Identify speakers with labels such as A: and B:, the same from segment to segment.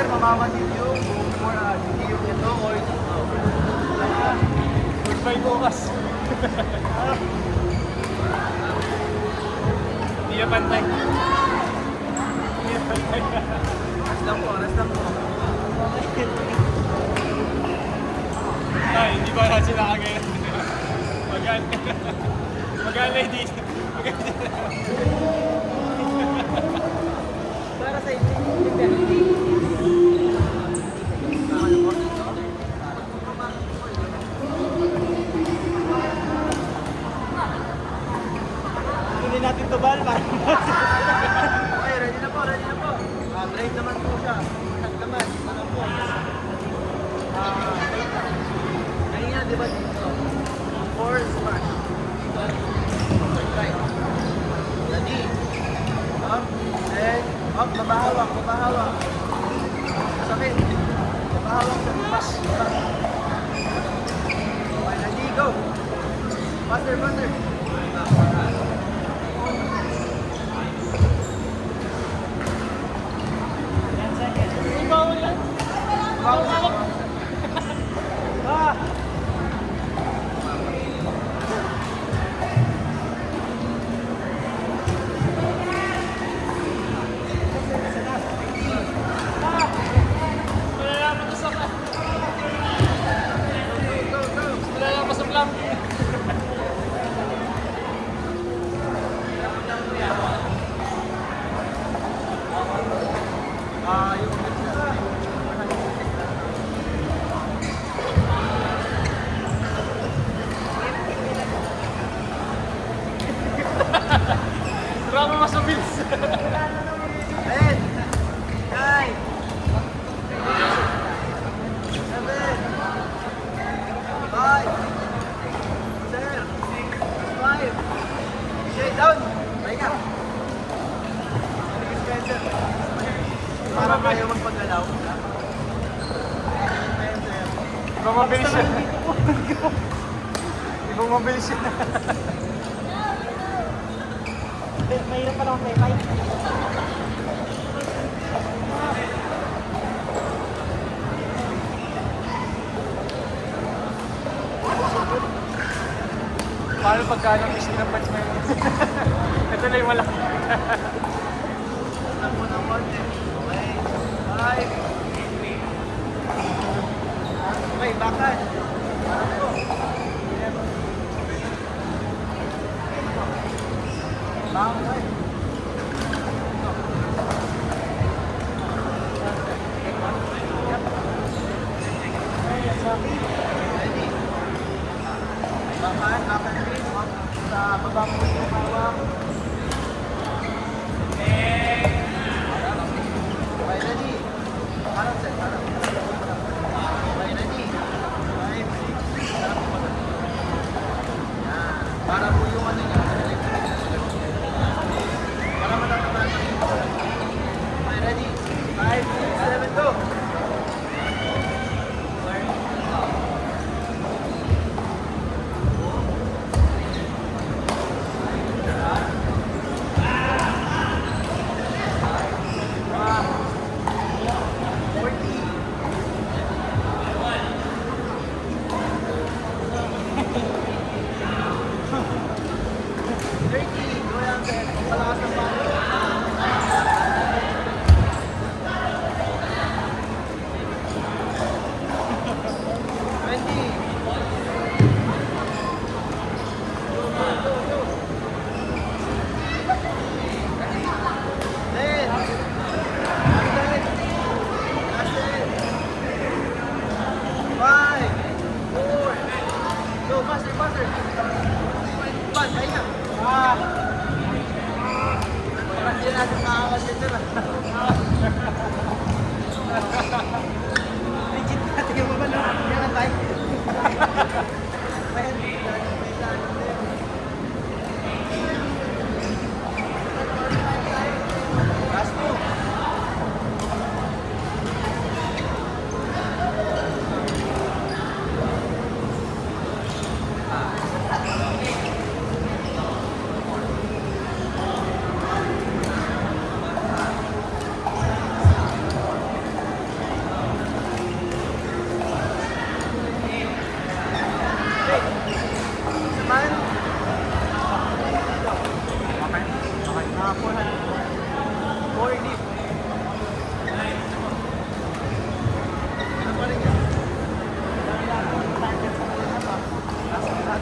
A: Master, mamamatid yung yung ito or ito.
B: Goodbye bukas. Hindi na pantay. Hindi na pantay.
A: Rest lang po.
B: Ay, hindi ba na sila kagaya? Magalay dito.
A: Para sa inyo,
B: Kunin natin to bal para
A: okay, ready na po. Drive naman po siya. Shot naman. Ano po? Kanina, di ba dito? 4 smash. Right. Ready. Up. Then, up. Mabahawak. Sakit. Mabahawak sa pas. Okay, ready, go. Faster.
B: drama mas mabilis.
A: 10, 9, 7, 5, 5. Okay, down. Pahinga. Para kayo magpagalaw.
B: Ibang mabilis siya. Ibang mabilis siya.
A: Mahirap pa lang may pipe.
B: Paano pagka ng punch mo yun? Ito na yung malaki.
A: Lang mo ng konti. Okay. 5. Okay, bakan. Bakan. Ready. Bakan din. Sa baba mo yung hawak. Okay, ready. Harap, sir. Harap. Okay, ready. 5, 6, 7. Yan. Para po yung ano niya. Para matatamaan pa rin. Okay, ready. 5, 6, 7, go.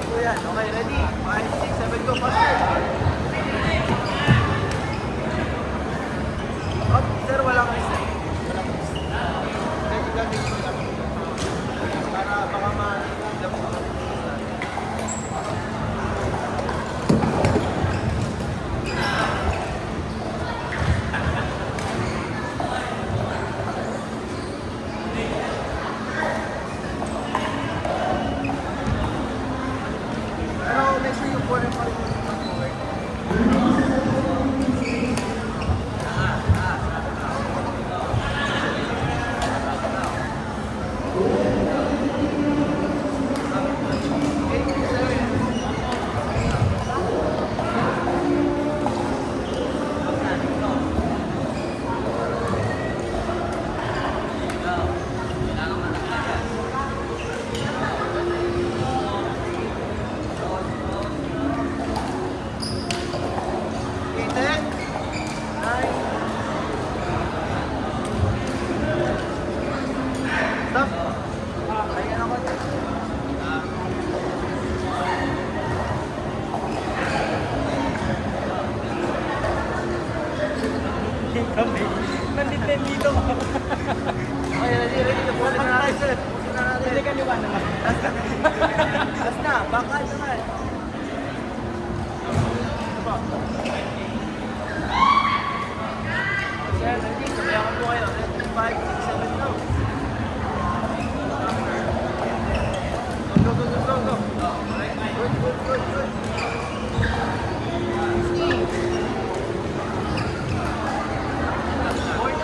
A: po yan. Okay, ready? 5, 6, 7, go. Faster. Up, sir, walang reset. Walang reset. Ready, gagawin ko lang. Para baka ma-ilang ko. Pero make sure yung corner pa rin yung mag-work. Stop. Ayan ako.
B: Kami. Nandito ko.
A: Okay, ready. Pusin na natin, sir. Pusin na natin.
B: Hindi ka liwanag na.
A: Last na. Bakal naman. Sir, ready. Sabayan ko po kayo. 5, 6, 7, go. Go, go, go, go, go. Good, good, good, good. 50. 20.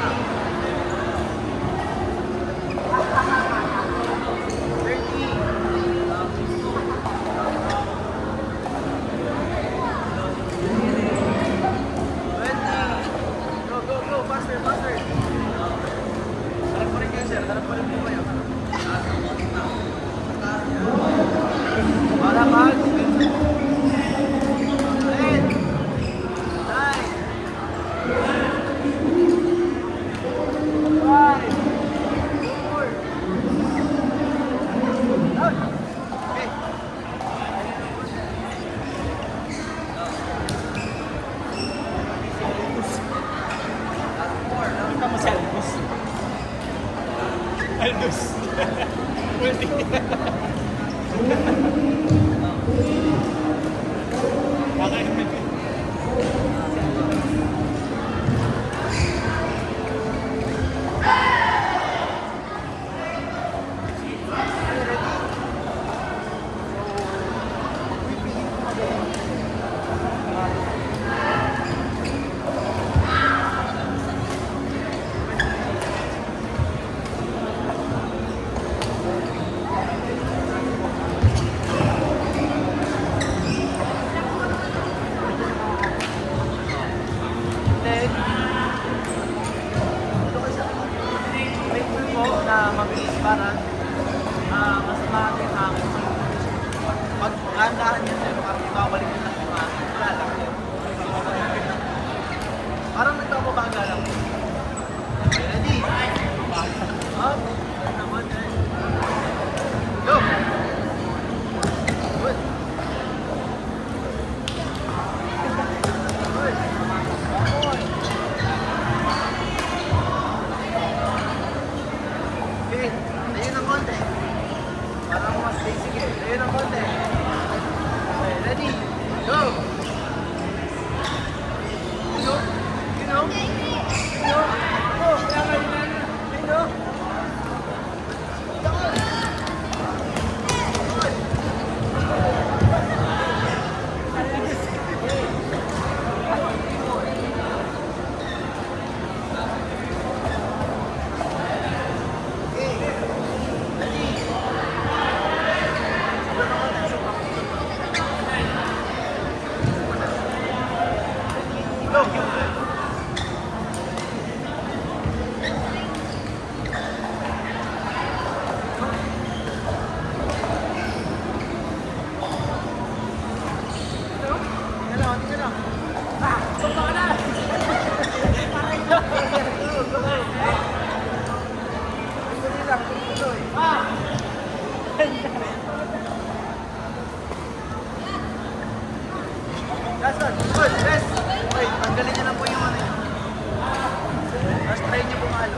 A: Go, go, go. Faster, faster. Harap pa rin kayo, sir. Harap pa rin po kayo. Para pag 10, 9, 5, 4, out. Okay.
B: Kita mo si Albus. Albus. Pwede.
A: Then, wait po na mabilis para mas maamin ang pag-andahan niya sir, parang ibabalik niya lang yung aking lalak niya. Parang nagpapabaga lang. Okay, ready? Up. Naman, eh. Go! Good. Good. One more. Okay, tayo ng konti. Parang mas basic eh. Tayo ng konti. Okay, ready? Last one. Good. Yes. Okay, tanggalin niyo lang po yung ano. Tapos try niyo pumalo.